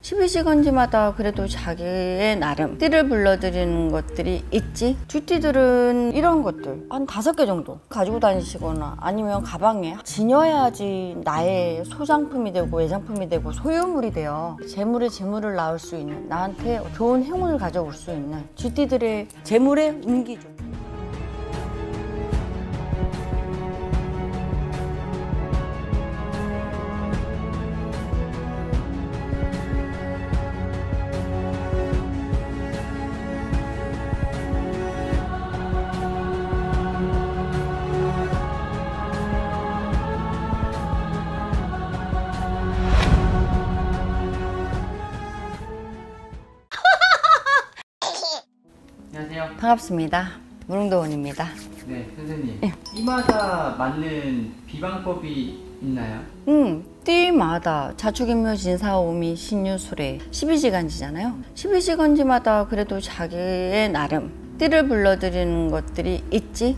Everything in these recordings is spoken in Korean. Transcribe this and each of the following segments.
12시간지마다 그래도 자기의 나름 띠를 불러드리는 것들이 있지. 쥐띠들은 이런 것들 한 5개 정도 가지고 다니시거나 아니면 가방에 지녀야지 나의 소장품이 되고 애장품이 되고 소유물이 돼요. 재물을 낳을 수 있는, 나한테 좋은 행운을 가져올 수 있는 쥐띠들의 재물의 운기죠. 안녕하세요. 반갑습니다. 무릉도원입니다. 네, 선생님. 띠마다 맞는 비방법이 있나요? 띠마다 자축인묘 진사오미 신유술에 12시간지잖아요. 12시간지마다 그래도 자기의 나름 띠를 불러드리는 것들이 있지.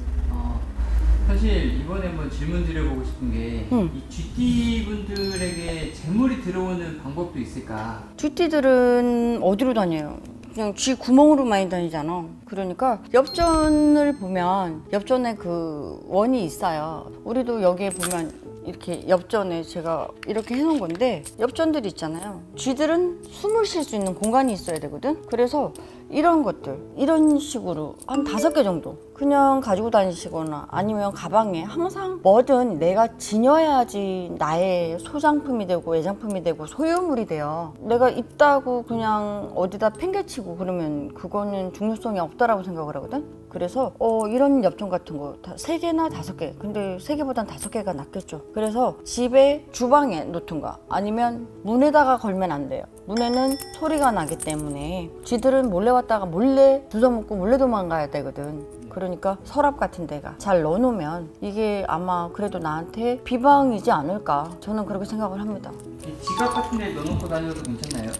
사실 이번에 한번 질문 드려보고 싶은 게 이 쥐띠 분들에게 재물이 들어오는 방법도 있을까? 쥐띠들은 어디로 다녀요? 그냥 쥐 구멍으로 많이 다니잖아. 그러니까 엽전을 보면 엽전에 그 원이 있어요. 우리도 여기에 보면 이렇게 엽전에 제가 이렇게 해놓은 건데 엽전들이 있잖아요. 쥐들은 숨을 쉴 수 있는 공간이 있어야 되거든. 그래서 이런 것들 이런 식으로 한 5개 정도 그냥 가지고 다니시거나 아니면 가방에 항상 뭐든 내가 지녀야지 나의 소장품이 되고 애장품이 되고 소유물이 돼요. 내가 있다고 그냥 어디다 팽개치고 그러면 그거는 중요성이 없다라고 생각을 하거든. 그래서 이런 엽전 같은 거 3개나 5개, 근데 3개보단 5개가 낫겠죠. 그래서 집에 주방에 놓든가 아니면 문에다가 걸면 안 돼요. 문에는 소리가 나기 때문에 쥐들은 몰래 왔다가 몰래 주워먹고 몰래 도망가야 되거든. 그러니까 서랍 같은 데가 잘 넣어놓으면 이게 아마 그래도 나한테 비방이지 않을까, 저는 그렇게 생각을 합니다. 지갑 같은 데 넣어놓고 다녀도 괜찮나요?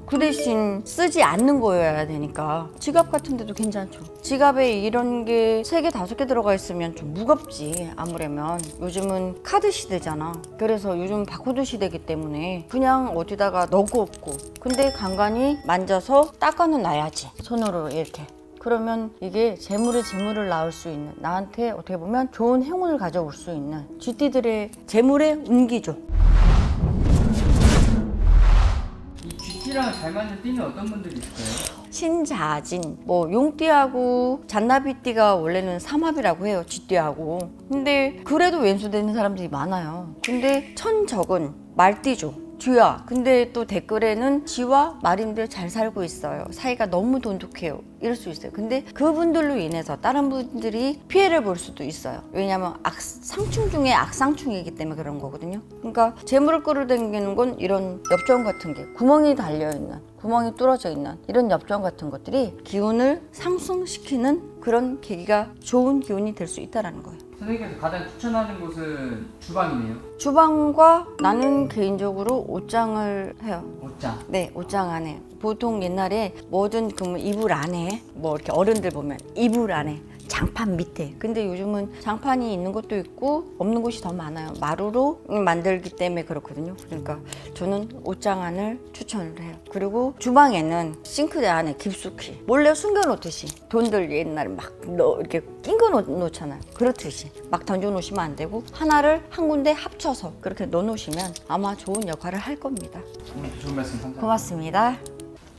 그 대신 쓰지 않는 거여야 되니까 지갑 같은 데도 괜찮죠. 지갑에 이런 게 3개, 5개 들어가 있으면 좀 무겁지. 아무래면 요즘은 카드 시대잖아. 그래서 요즘 바코드 시대이기 때문에 그냥 어디다가 넣고 없고, 근데 간간히 만져서 닦아는 놔야지, 손으로 이렇게. 그러면 이게 재물을 낳을 수 있는, 나한테 어떻게 보면 좋은 행운을 가져올 수 있는 쥐띠들의 재물의 운기죠. 이 쥐띠랑 잘 맞는 띠는 어떤 분들이 있을까요? 신자진, 용띠하고 잔나비띠가 원래는 삼합이라고 해요. 쥐띠하고. 근데 그래도 왼수되는 사람들이 많아요. 근데 천적은 말띠죠. 쥐야. 근데 또 댓글에는 쥐와 말인데 잘 살고 있어요. 사이가 너무 돈독해요. 이럴 수 있어요. 근데 그분들로 인해서 다른 분들이 피해를 볼 수도 있어요. 왜냐하면 상충 중에 악상충이기 때문에 그런 거거든요. 그러니까 재물을 끌어당기는 건 이런 엽전 같은 게 구멍이 달려있는, 구멍이 뚫어져 있는 이런 엽전 같은 것들이 기운을 상승시키는 그런 계기가, 좋은 기운이 될 수 있다는 거예요. 선생님께서 가장 추천하는 곳은 주방이네요. 주방과 나는 개인적으로 옷장을 해요. 옷장. 네, 옷장 안에. 보통 옛날에 뭐든 그러면 이불 안에, 이렇게 어른들 보면 이불 안에, 장판 밑에. 근데 요즘은 장판이 있는 것도 있고 없는 곳이 더 많아요. 마루로 만들기 때문에 그렇거든요. 그러니까 저는 옷장 안을 추천을 해요. 그리고 주방에는 싱크대 안에 깊숙이 몰래 숨겨놓듯이, 돈들 옛날에 막 이렇게 낀 거 놓잖아요. 그렇듯이 막 던져놓으시면 안 되고 하나를 한 군데 합쳐서 그렇게 넣어놓으시면 아마 좋은 역할을 할 겁니다. 좋은 말씀 감사합니다. 고맙습니다.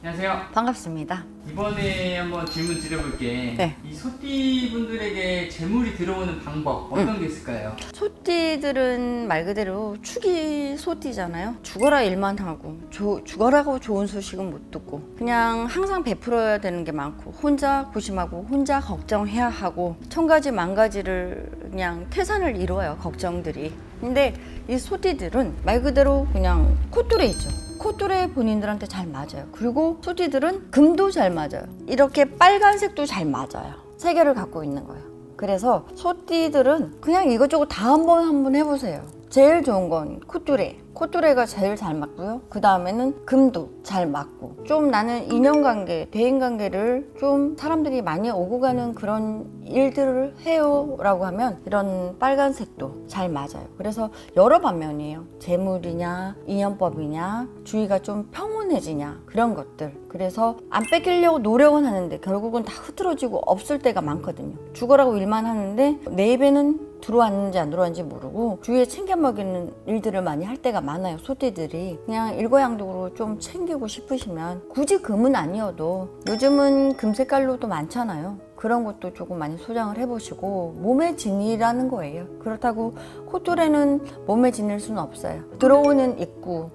안녕하세요. 반갑습니다. 이번에 한번 질문 드려볼게. 네. 이 소띠 분들에게 재물이 들어오는 방법 어떤 게 있을까요? 소띠들은 말 그대로 축이 소띠잖아요. 죽어라 일만 하고 죽어라고 좋은 소식은 못 듣고 그냥 항상 베풀어야 되는 게 많고, 혼자 고심하고 혼자 걱정해야 하고 천가지 만가지를 그냥 태산을 이뤄요, 걱정들이. 근데 이 소띠들은 말 그대로 그냥 콧뚜레 있죠. 콧뚜레 본인들한테 잘 맞아요. 그리고 소띠들은 금도 잘 맞아요. 이렇게 빨간색도 잘 맞아요. 3개를 갖고 있는 거예요. 그래서 소띠들은 그냥 이것저것 다 한번 해보세요. 제일 좋은 건 콧뚜레. 콧뚜레가 제일 잘 맞고요. 그 다음에는 금도 잘 맞고. 좀 나는 인연관계, 대인관계를 좀 사람들이 많이 오고 가는 그런 일들을 해요 라고 하면 이런 빨간색도 잘 맞아요. 그래서 여러 방면이에요. 재물이냐, 인연법이냐, 주위가 좀 평온해지냐, 그런 것들. 그래서 안 뺏기려고 노력은 하는데 결국은 다 흐트러지고 없을 때가 많거든요. 죽어라고 일만 하는데 내 입에는 들어왔는지 안 들어왔는지 모르고 주위에 챙겨 먹이는 일들을 많이 할 때가 많아요. 소띠들이 그냥 일거양득으로 좀 챙기고 싶으시면 굳이 금은 아니어도 요즘은 금 색깔로도 많잖아요. 그런 것도 조금 많이 소장을 해보시고 몸에 지니라는 거예요. 그렇다고 콧뚜레는 몸에 지닐 수는 없어요. 들어오는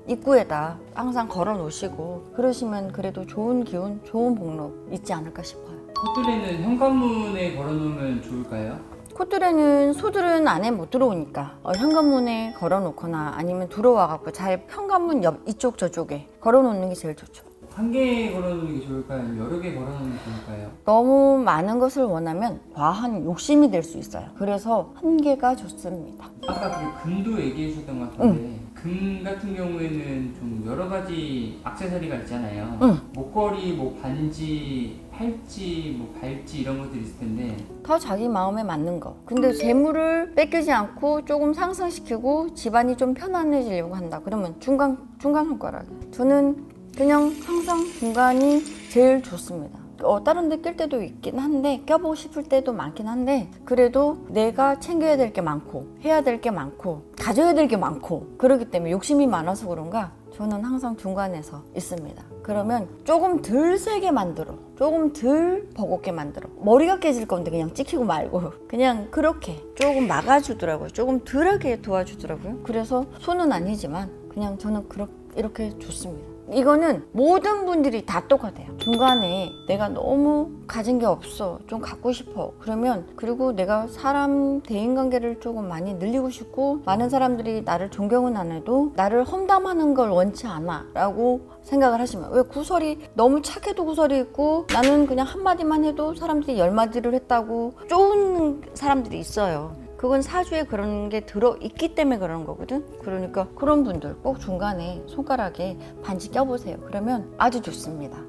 입구에다 항상 걸어 놓으시고 그러시면 그래도 좋은 기운, 좋은 복록 있지 않을까 싶어요. 콧뚜레는 현관문에 걸어놓으면 좋을까요? 콧뚜레는 소들은 안에 못 들어오니까 현관문에 걸어놓거나 아니면 들어와갖고 잘 현관문 옆 이쪽 저쪽에 걸어놓는 게 제일 좋죠. 한 개 걸어놓는 게 좋을까요? 아니면 여러 개 걸어놓는 게 좋을까요? 너무 많은 것을 원하면 과한 욕심이 될 수 있어요. 그래서 한 개가 좋습니다. 아까 그 금도 얘기해 주셨던 것 같은데 금 같은 경우에는 좀 여러 가지 액세서리가 있잖아요. 목걸이, 뭐 반지, 팔찌, 뭐 발찌 이런 것들이 있을 텐데 더 자기 마음에 맞는 거. 근데 재물을 뺏기지 않고 조금 상승시키고 집안이 좀 편안해지려고 한다. 그러면 중간 손가락. 저는 그냥 항상 중간이 제일 좋습니다. 다른 데 낄 때도 있긴 한데 껴보고 싶을 때도 많긴 한데 그래도 내가 챙겨야 될 게 많고 해야 될 게 많고 가져야 될 게 많고 그러기 때문에 욕심이 많아서 그런가 저는 항상 중간에서 있습니다. 그러면 조금 덜 세게 만들어, 조금 덜 버겁게 만들어. 머리가 깨질 건데 그냥 찍히고 말고 그냥 그렇게 조금 막아주더라고요. 조금 덜하게 도와주더라고요. 그래서 손은 아니지만 그냥 저는 이렇게 좋습니다. 이거는 모든 분들이 다 똑같아요. 중간에 내가 너무 가진 게 없어, 좀 갖고 싶어 그러면, 그리고 내가 사람 대인관계를 조금 많이 늘리고 싶고 많은 사람들이 나를 존경은 안 해도 나를 험담하는 걸 원치 않아 라고 생각을 하시면, 왜 구설이 너무 착해도 구설이 있고 나는 그냥 한마디만 해도 사람들이 10마디를 했다고 좋은 사람들이 있어요. 그건 사주에 그런 게 들어있기 때문에 그런 거거든. 그러니까 그런 분들 꼭 중간에 손가락에 반지 껴보세요. 그러면 아주 좋습니다.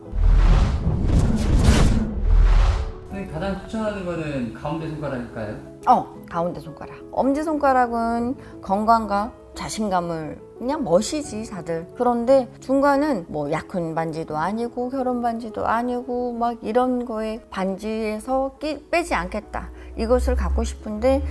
선생님 가장 추천하는 거는 가운데 손가락일까요? 가운데 손가락. 엄지손가락은 건강과 자신감을 그냥 멋이지 다들. 그런데 중간은 뭐 약혼 반지도 아니고 결혼 반지도 아니고 막 이런 거에 반지에서 빼지 않겠다, 이것을 갖고 싶은데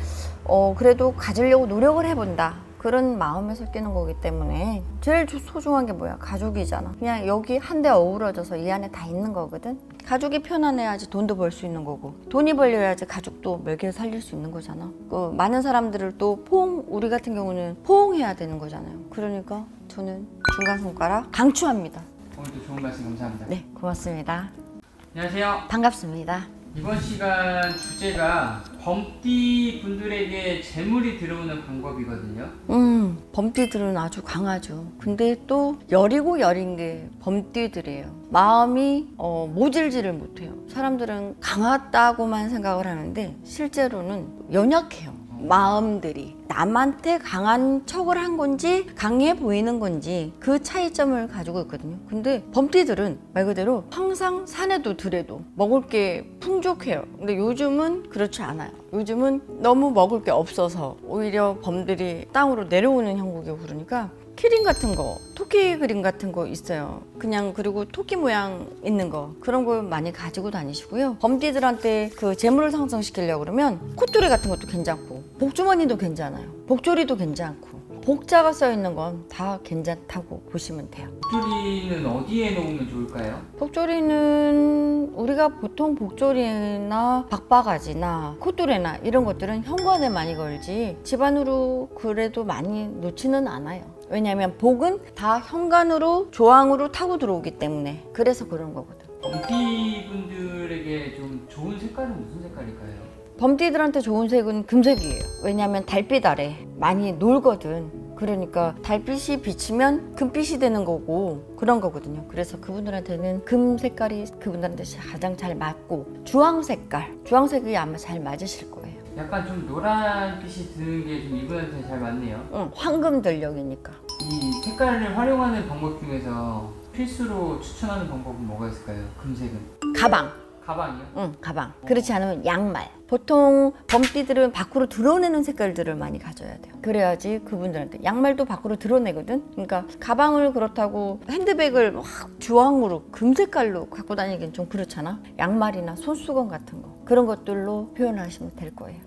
그래도 가지려고 노력을 해본다, 그런 마음에서 끼는 거기 때문에 제일 소중한 게 뭐야? 가족이잖아. 그냥 여기 한데 어우러져서 이 안에 다 있는 거거든. 가족이 편안해야지 돈도 벌 수 있는 거고, 돈이 벌려야지 가족도 먹여 살릴 수 있는 거잖아. 많은 사람들을 또 우리 같은 경우는 포옹해야 되는 거잖아요. 그러니까 저는 중간 손가락 강추합니다. 오늘도 좋은 말씀 감사합니다. 네, 고맙습니다. 안녕하세요. 반갑습니다. 이번 시간 주제가 범띠 분들에게 재물이 들어오는 방법이거든요. 범띠들은 아주 강하죠. 근데 또 여리고 여린 게 범띠들이에요. 마음이 모질지를 못해요. 사람들은 강하다고만 생각을 하는데 실제로는 연약해요. 마음들이 남한테 강한 척을 한 건지 강해 보이는 건지 그 차이점을 가지고 있거든요. 근데 범띠들은 말 그대로 항상 산에도 들에도 먹을 게 풍족해요. 근데 요즘은 그렇지 않아요. 요즘은 너무 먹을 게 없어서 오히려 범들이 땅으로 내려오는 형국이고, 그러니까 키링 같은 거, 토끼 그림 같은 거 있어요. 그냥, 그리고 토끼 모양 있는 거, 그런 걸 많이 가지고 다니시고요. 범띠들한테 그 재물을 상승시키려고 그러면 콧뚜레 같은 것도 괜찮고, 복주머니도 괜찮아요. 복조리도 괜찮고, 복자가 써 있는 건 다 괜찮다고 보시면 돼요. 복조리는 어디에 놓으면 좋을까요? 복조리는 우리가 보통 복조리나 박바가지나 콧뚜레나 이런 것들은 현관에 많이 걸지 집안으로 그래도 많이 놓지는 않아요. 왜냐하면 복은 다 현관으로 조항으로 타고 들어오기 때문에. 그래서 그런 거거든. 범띠 분들에게 좀 좋은 색깔은 무슨 색깔일까요? 범띠들한테 좋은 색은 금색이에요. 왜냐하면 달빛 아래 많이 놀거든. 그러니까 달빛이 비치면 금빛이 되는 거고 그런 거거든요. 그래서 그분들한테는 금 색깔이 그분들한테 가장 잘 맞고, 주황색깔, 주황색이 아마 잘 맞으실 거예요. 약간 좀 노란빛이 드는 게 좀 이분한테 잘 맞네요. 응, 황금 들녘이니까. 이 색깔을 활용하는 방법 중에서 필수로 추천하는 방법은 뭐가 있을까요? 금색은? 가방. 가방이요? 응, 가방. 그렇지 않으면 양말. 보통 범띠들은 밖으로 드러내는 색깔들을 많이 가져야 돼요. 그래야지 그분들한테. 양말도 밖으로 드러내거든. 그러니까 가방을 그렇다고 핸드백을 막 주황으로 금색깔로 갖고 다니긴 좀 그렇잖아. 양말이나 손수건 같은 거, 그런 것들로 표현하시면 될 거예요.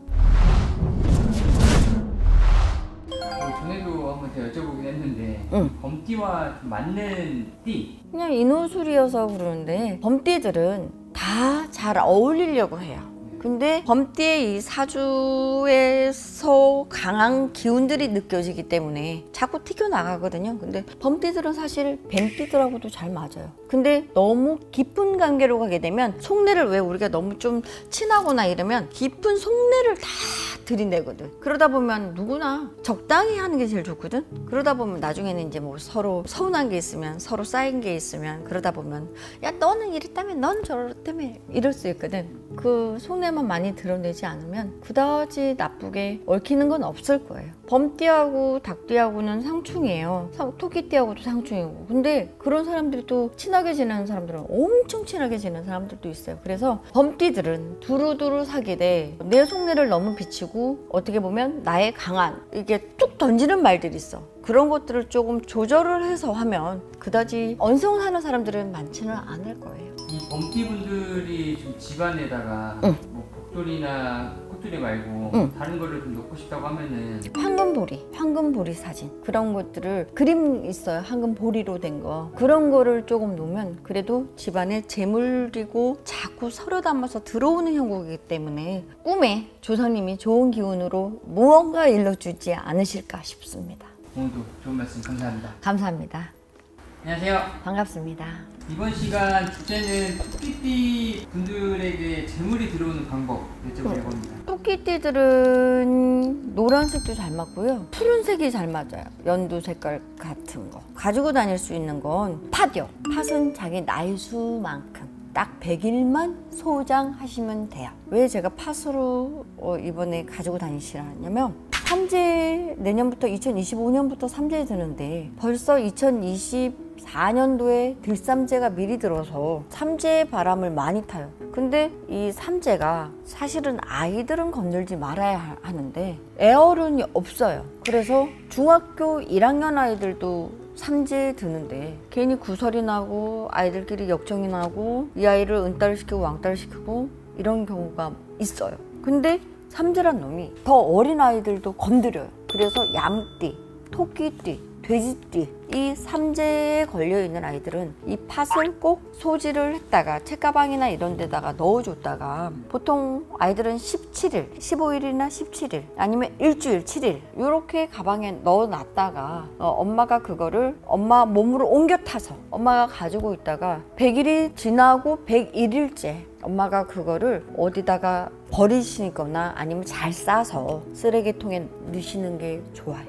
전에도 한번 제가 여쭤보긴 했는데 응. 범띠와 좀 맞는 띠? 그냥 인호술이어서 그러는데 범띠들은 다 잘 어울리려고 해요. 근데 범띠의 이 사주에서 강한 기운들이 느껴지기 때문에 자꾸 튀겨나가거든요. 근데 범띠들은 사실 뱀띠들하고도 잘 맞아요. 근데 너무 깊은 관계로 가게 되면 속내를, 왜 우리가 너무 좀 친하거나 이러면 깊은 속내를 다 들이내거든. 그러다 보면 누구나 적당히 하는 게 제일 좋거든. 그러다 보면 나중에는 이제 뭐 서로 서운한 게 있으면, 서로 쌓인 게 있으면, 그러다 보면 야 너는 이랬다며, 넌 저랬다며 이럴 수 있거든. 그 속내만 많이 드러내지 않으면 그다지 나쁘게 얽히는 건 없을 거예요. 범띠하고 닭띠하고는 상충이에요. 토끼띠하고도 상충이고. 근데 그런 사람들이 또 친하게 지내는 사람들은 엄청 친하게 지내는 사람들도 있어요. 그래서 범띠들은 두루두루 사귀되 내 속내를 너무 비치고 어떻게 보면 나의 강한, 이게 툭 던지는 말들이 있어. 그런 것들을 조금 조절을 해서 하면 그다지 언성사는 사람들은 많지는 않을 거예요. 이 범띠분들이 좀 집안에다가 응. 뭐 복돌이나 꽃두리 말고 응. 다른 거를 좀 넣고 싶다고 하면은 황금보리 사진, 그런 것들을, 그림 있어요. 황금보리로 된 거, 그런 거를 조금 놓으면 그래도 집안에 재물이고 자꾸 서로 담아서 들어오는 형국이기 때문에 꿈에 조상님이 좋은 기운으로 무언가 일러주지 않으실까 싶습니다. 오늘도 좋은 말씀 감사합니다. 감사합니다. 안녕하세요. 반갑습니다. 이번 시간 주제는 토끼띠 분들에게 재물이 들어오는 방법 여쭤보려고 합니다. 토끼띠들은 노란색도 잘 맞고요, 푸른색이 잘 맞아요. 연두 색깔 같은 거 가지고 다닐 수 있는 건 팥이요. 팥은 자기 나이 수만큼 딱 100일만 소장하시면 돼요. 왜 제가 팥으로 이번에 가지고 다니시라냐면, 삼재 내년부터 2025년부터 삼재 드는데 벌써 2024년도에 들삼재가 미리 들어서 삼재의 바람을 많이 타요. 근데 이 삼재가 사실은 아이들은 건들지 말아야 하는데 애어른이 없어요. 그래서 중학교 1학년 아이들도 삼재 드는데 괜히 구설이 나고 아이들끼리 역정이 나고 이 아이를 은따를 시키고 왕따를 시키고 이런 경우가 있어요. 근데 삼재란 놈이 더 어린 아이들도 건드려요. 그래서 얌띠, 토끼띠, 돼지띠, 이 삼재에 걸려있는 아이들은 이 팥을 꼭 소지를 했다가 책가방이나 이런 데다가 넣어줬다가, 보통 아이들은 17일, 15일이나 17일 아니면 일주일, 7일 이렇게 가방에 넣어놨다가 엄마가 그거를 엄마 몸으로 옮겨 타서 엄마가 가지고 있다가 100일이 지나고 101일째 엄마가 그거를 어디다가 버리시거나 아니면 잘 싸서 쓰레기통에 넣으시는 게 좋아요.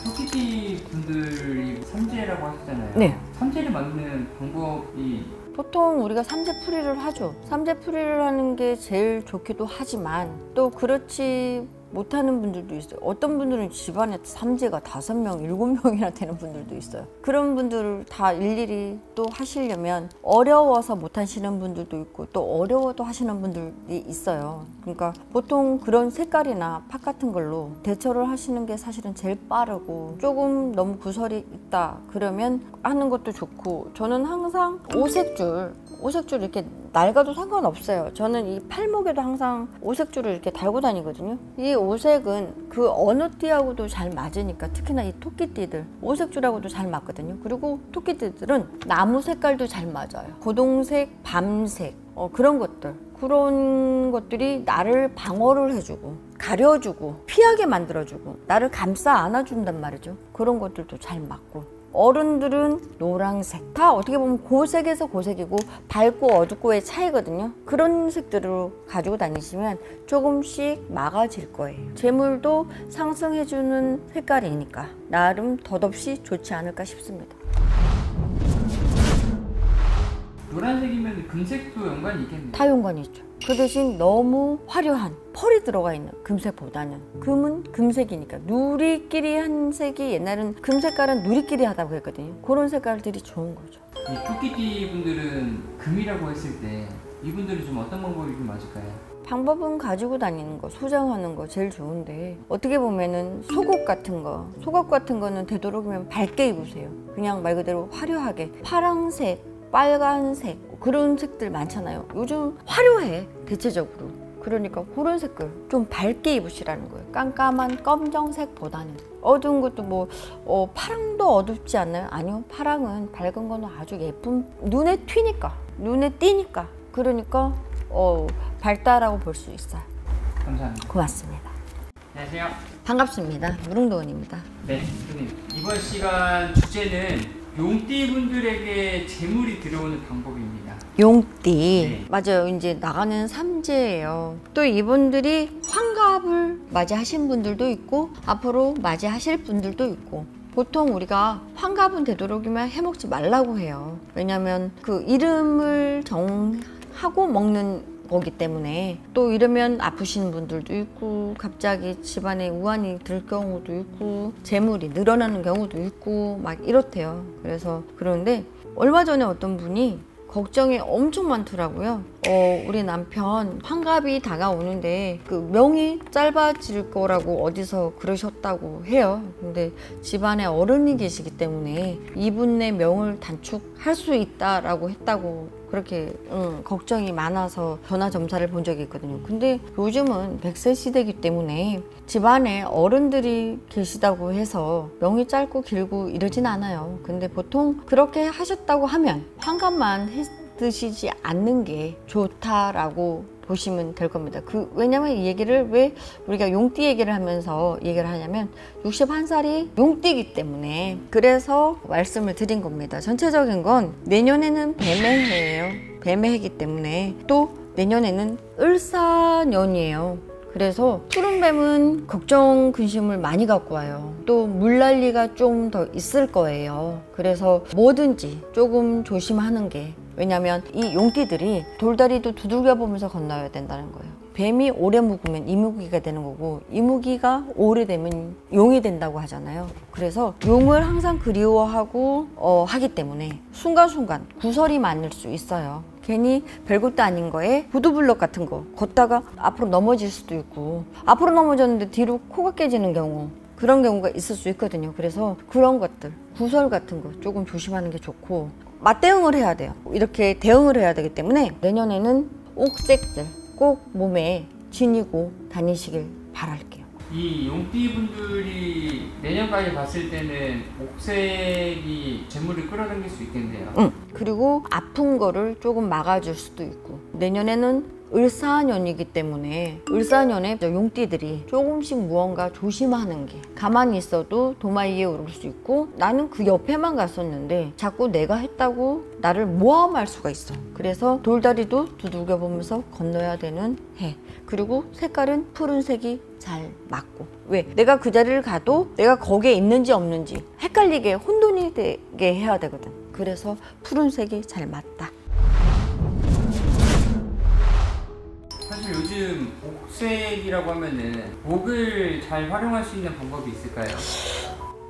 토끼띠 분들이 삼재라고 하셨잖아요. 네. 삼재를 막는 방법이 보통 우리가 삼재풀이를 하죠. 삼재풀이를 하는 게 제일 좋기도 하지만 또 그렇지 못하는 분들도 있어요. 어떤 분들은 집안에 삼재가 5명, 7명이나 되는 분들도 있어요. 그런 분들을 다 일일이 또 하시려면 어려워서 못 하시는 분들도 있고 또 어려워도 하시는 분들이 있어요. 그러니까 보통 그런 색깔이나 팥 같은 걸로 대처를 하시는 게 사실은 제일 빠르고, 조금 너무 구설이 있다 그러면 하는 것도 좋고, 저는 항상 오색줄 이렇게 낡아도 상관없어요. 저는 이 팔목에도 항상 오색줄을 이렇게 달고 다니거든요. 이 오색은 그 어느 띠하고도 잘 맞으니까, 특히나 이 토끼띠들 오색줄하고도 잘 맞거든요. 그리고 토끼띠들은 나무 색깔도 잘 맞아요. 고동색, 밤색, 그런 것들이 나를 방어를 해주고 가려주고 피하게 만들어주고 나를 감싸 안아준단 말이죠. 그런 것들도 잘 맞고, 어른들은 노란색, 다 어떻게 보면 고색에서 고색이고 밝고 어둡고의 차이거든요. 그런 색들로 가지고 다니시면 조금씩 막아질 거예요. 재물도 상승해주는 색깔이니까 나름 덧없이 좋지 않을까 싶습니다. 노란색이면 금색도 연관이 있겠네요. 다 연관이 있죠. 그 대신 너무 화려한 펄이 들어가 있는 금색보다는, 금은 금색이니까 누리끼리 한 색이, 옛날엔 금 색깔은 누리끼리 하다고 했거든요. 그런 색깔들이 좋은 거죠. 이 토끼띠 분들은 금이라고 했을 때 이분들은 좀 어떤 방법이 좀 맞을까요? 방법은 가지고 다니는 거, 소장하는 거 제일 좋은데, 어떻게 보면은 속옷 같은 거는 되도록이면 밝게 입으세요. 그냥 말 그대로 화려하게 파랑색, 빨간색 그런 색들 많잖아요. 요즘 화려해 대체적으로. 그러니까 그런 색깔 좀 밝게 입으시라는 거예요. 깜깜한 검정색보다는. 어두운 것도 뭐 파랑도 어둡지 않나요? 아니요, 파랑은 밝은 거는 아주 예쁜, 눈에 튀니까, 눈에 띄니까. 그러니까 밝다라고 볼 수 있어요. 감사합니다. 고맙습니다. 안녕하세요. 반갑습니다. 무릉도원입니다. 네, 선생님. 이번 시간 주제는 용띠 분들에게 재물이 들어오는 방법입니다. 용띠. 네. 맞아요. 이제 나가는 삼재예요. 또 이분들이 환갑을 맞이하신 분들도 있고 앞으로 맞이하실 분들도 있고, 보통 우리가 환갑은 되도록이면 해먹지 말라고 해요. 왜냐면 그 이름을 정하고 먹는 거기 때문에. 또 이러면 아프신 분들도 있고, 갑자기 집안에 우환이 들 경우도 있고, 재물이 늘어나는 경우도 있고 막 이렇대요. 그래서 그런데 얼마 전에 어떤 분이 걱정이 엄청 많더라고요. 우리 남편 환갑이 다가오는데 그 명이 짧아질 거라고 어디서 그러셨다고 해요. 근데 집안에 어른이 계시기 때문에 이분의 명을 단축할 수 있다라고 했다고, 그렇게 걱정이 많아서 전화 점사를 본 적이 있거든요. 근데 요즘은 100세 시대이기 때문에 집안에 어른들이 계시다고 해서 명이 짧고 길고 이러진 않아요. 근데 보통 그렇게 하셨다고 하면 환갑만 드시지 않는 게 좋다라고 보시면 될 겁니다. 왜냐면 이 얘기를 왜 우리가 용띠 얘기를 하면서 얘기를 하냐면 61살이 용띠이기 때문에 그래서 말씀을 드린 겁니다. 전체적인 건 내년에는 뱀해예요. 뱀해이기 때문에, 또 내년에는 을사년이에요. 그래서 푸른 뱀은 걱정 근심을 많이 갖고 와요. 또 물난리가 좀 더 있을 거예요. 그래서 뭐든지 조금 조심하는 게, 왜냐면 이 용띠들이 돌다리도 두들겨 보면서 건너야 된다는 거예요. 뱀이 오래 묵으면 이무기가 되는 거고, 이무기가 오래되면 용이 된다고 하잖아요. 그래서 용을 항상 그리워하고 하기 때문에 순간순간 구설이 많을 수 있어요. 괜히 별것도 아닌 거에 보도블럭 같은 거 걷다가 앞으로 넘어질 수도 있고, 앞으로 넘어졌는데 뒤로 코가 깨지는 경우, 그런 경우가 있을 수 있거든요. 그래서 그런 것들, 구설 같은 거 조금 조심하는 게 좋고, 맞대응을 해야 돼요. 이렇게 대응을 해야 되기 때문에 내년에는 옥색들 꼭 몸에 지니고 다니시길 바랄게요. 이 용띠 분들이 내년까지 봤을 때는 옥색이 재물을 끌어당길 수 있겠네요. 그리고 아픈 거를 조금 막아줄 수도 있고, 내년에는 을사년이기 때문에 을사년에 용띠들이 조금씩 무언가 조심하는 게, 가만히 있어도 도마위에 오를 수 있고, 나는 그 옆에만 갔었는데 자꾸 내가 했다고 나를 모함할 수가 있어. 그래서 돌다리도 두들겨 보면서 건너야 되는 해. 그리고 색깔은 푸른색이 잘 맞고, 왜? 내가 그 자리를 가도 내가 거기에 있는지 없는지 헷갈리게, 혼돈이 되게 해야 되거든. 그래서 푸른색이 잘 맞다. 사실 요즘 옥색이라고 하면은 옥을 잘 활용할 수 있는 방법이 있을까요?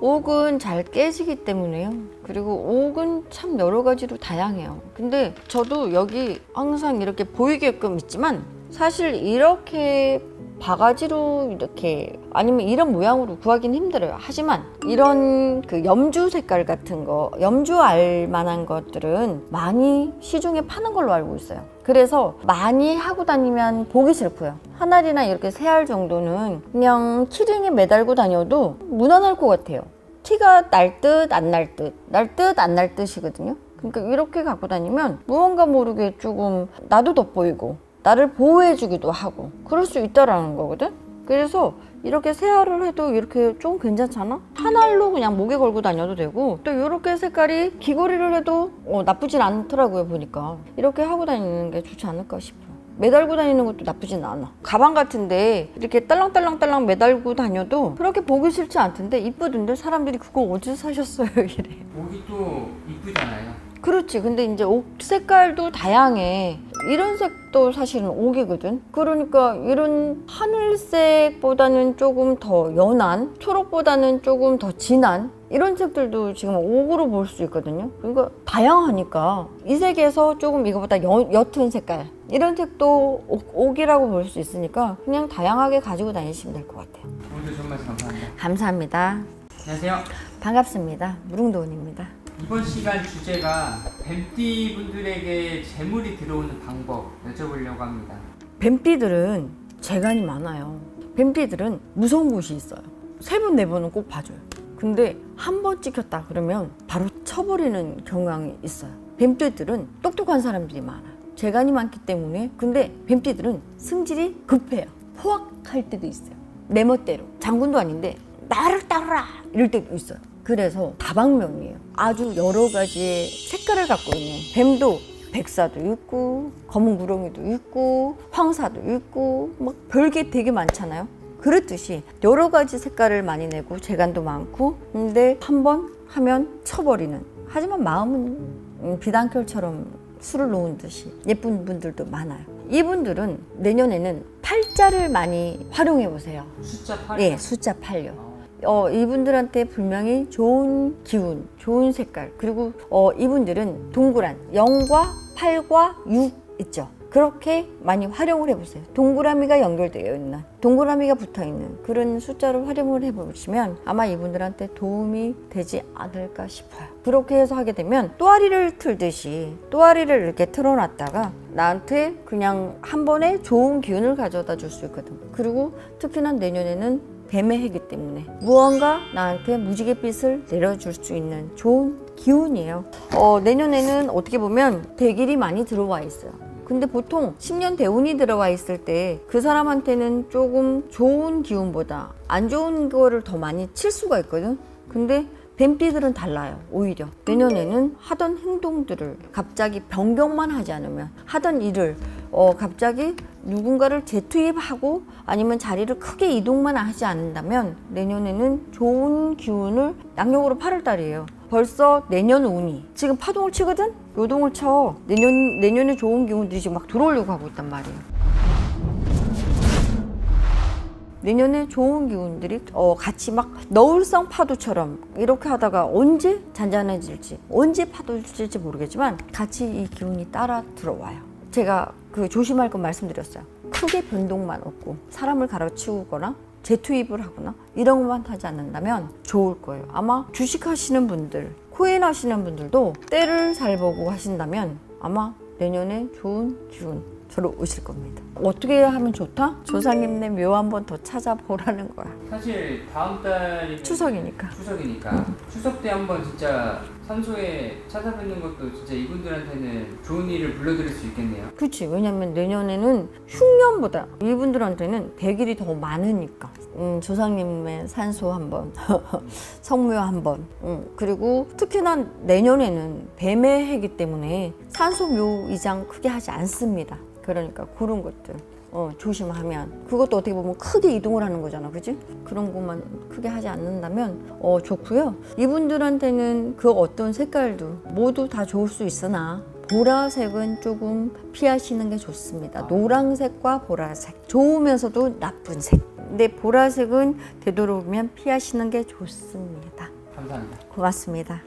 옥은 잘 깨지기 때문에요. 그리고 옥은 참 여러 가지로 다양해요. 근데 저도 여기 항상 이렇게 보이게끔 있지만, 사실 이렇게 바가지로 이렇게, 아니면 이런 모양으로 구하기는 힘들어요. 하지만 이런 그 염주 색깔 같은 거, 염주 알 만한 것들은 많이 시중에 파는 걸로 알고 있어요. 그래서 많이 하고 다니면 보기 싫고요. 한 알이나 이렇게 세 알 정도는 그냥 키링에 매달고 다녀도 무난할 것 같아요. 티가 날 듯 안 날 듯, 날 듯 안 날 듯이거든요. 그러니까 이렇게 갖고 다니면 무언가 모르게 조금 나도 돋보이고 나를 보호해주기도 하고 그럴 수 있다라는 거거든. 그래서 이렇게 세 알을 해도 이렇게 좀 괜찮잖아? 한 알로 그냥 목에 걸고 다녀도 되고, 또 이렇게 색깔이 귀걸이를 해도 나쁘진 않더라고요. 보니까 이렇게 하고 다니는 게 좋지 않을까 싶어요. 매달고 다니는 것도 나쁘진 않아. 가방 같은데 이렇게 딸랑딸랑딸랑 매달고 다녀도 그렇게 보기 싫지 않던데, 이쁘던데 사람들이 그거 어디서 사셨어요? 이래. 옥이 또 이쁘잖아요. 그렇지. 근데 이제 옥 색깔도 다양해. 이런 색도 사실은 옥이거든. 그러니까 이런 하늘색보다는 조금 더 연한, 초록보다는 조금 더 진한 이런 색들도 지금 옥으로 볼 수 있거든요. 그러니까 다양하니까 이 색에서 조금 이거보다 옅은 색깔 이런 색도 옥이라고 볼 수 있으니까 그냥 다양하게 가지고 다니시면 될 것 같아요. 오늘 정말 감사합니다. 감사합니다. 안녕하세요. 반갑습니다. 무릉도원입니다. 이번 시간 주제가 뱀띠 분들에게 재물이 들어오는 방법 여쭤보려고 합니다. 뱀띠들은 재간이 많아요. 뱀띠들은 무서운 곳이 있어요. 3번, 4번은 꼭 봐줘요. 근데 한 번 찍혔다 그러면 바로 쳐버리는 경향이 있어요. 뱀띠들은 똑똑한 사람들이 많아요. 재간이 많기 때문에. 근데 뱀띠들은 승질이 급해요. 포악할 때도 있어요. 내 멋대로. 장군도 아닌데 나를 따르라 이럴 때도 있어요. 그래서 다방면이에요. 아주 여러 가지의 색깔을 갖고 있는 뱀도 백사도 있고 검은 구렁이도 있고 황사도 있고 막 별게 되게 많잖아요. 그렇듯이 여러 가지 색깔을 많이 내고 재간도 많고 근데 한 번 하면 쳐버리는 하지만 마음은 비단결처럼 술을 놓은 듯이 예쁜 분들도 많아요. 이분들은 내년에는 팔자를 많이 활용해 보세요. 숫자 8? 네, 숫자 8요. 이분들한테 분명히 좋은 기운, 좋은 색깔 그리고 이분들은 동그란 0과 8과 6 있죠. 그렇게 많이 활용을 해보세요. 동그라미가 연결되어 있는, 동그라미가 붙어있는 그런 숫자를 활용을 해보시면 아마 이분들한테 도움이 되지 않을까 싶어요. 그렇게 해서 하게 되면 또아리를 틀듯이 또아리를 이렇게 틀어놨다가 나한테 그냥 한 번에 좋은 기운을 가져다 줄 수 있거든. 그리고 특히나 내년에는 뱀의 해기 때문에 무언가 나한테 무지갯빛을 내려줄 수 있는 좋은 기운이에요. 내년에는 어떻게 보면 대길이 많이 들어와 있어요. 근데 보통 10년 대운이 들어와 있을 때 그 사람한테는 조금 좋은 기운보다 안 좋은 거를 더 많이 칠 수가 있거든. 근데 뱀띠들은 달라요. 오히려 내년에는 하던 행동들을 갑자기 변경만 하지 않으면 하던 일을 갑자기 누군가를 재투입하고 아니면 자리를 크게 이동만 하지 않는다면 내년에는 좋은 기운을 양력으로 8월달이에요. 벌써 내년 운이 지금 파동을 치거든? 요동을 쳐. 내년에 좋은 기운들이 지금 막 들어오려고 하고 있단 말이에요. 내년에 좋은 기운들이 같이 막 너울성 파도처럼 이렇게 하다가 언제 잔잔해질지 언제 파도를 칠지 모르겠지만 같이 이 기운이 따라 들어와요. 제가 그 조심할 건 말씀드렸어요. 크게 변동만 없고 사람을 갈아치우거나 재투입을 하거나 이런 것만 하지 않는다면 좋을 거예요. 아마 주식하시는 분들, 코인 하시는 분들도 때를 잘 보고 하신다면 아마 내년에 좋은 기운 저로 오실 겁니다. 어떻게 하면 좋다? 조상님네 묘 한번 더 찾아보라는 거야. 사실 다음 달이 추석이니까. 추석 때 한번 진짜 산소에 찾아뵙는 것도 진짜 이분들한테는 좋은 일을 불러드릴 수 있겠네요. 그렇지. 왜냐면 내년에는 흉년보다 이분들한테는 백일이 더 많으니까. 조상님의 산소 한번 성묘 한번 그리고 특히나 내년에는 뱀의 해이기 때문에 산소 묘 이장 크게 하지 않습니다. 그러니까 그런 것들 조심하면 그것도 어떻게 보면 크게 이동을 하는 거잖아, 그지? 그런 것만 크게 하지 않는다면 좋고요. 이분들한테는 그 어떤 색깔도 모두 다 좋을 수 있으나 보라색은 조금 피하시는 게 좋습니다. 노란색과 보라색 좋으면서도 나쁜 색. 근데 보라색은 되도록이면 피하시는 게 좋습니다. 감사합니다. 고맙습니다.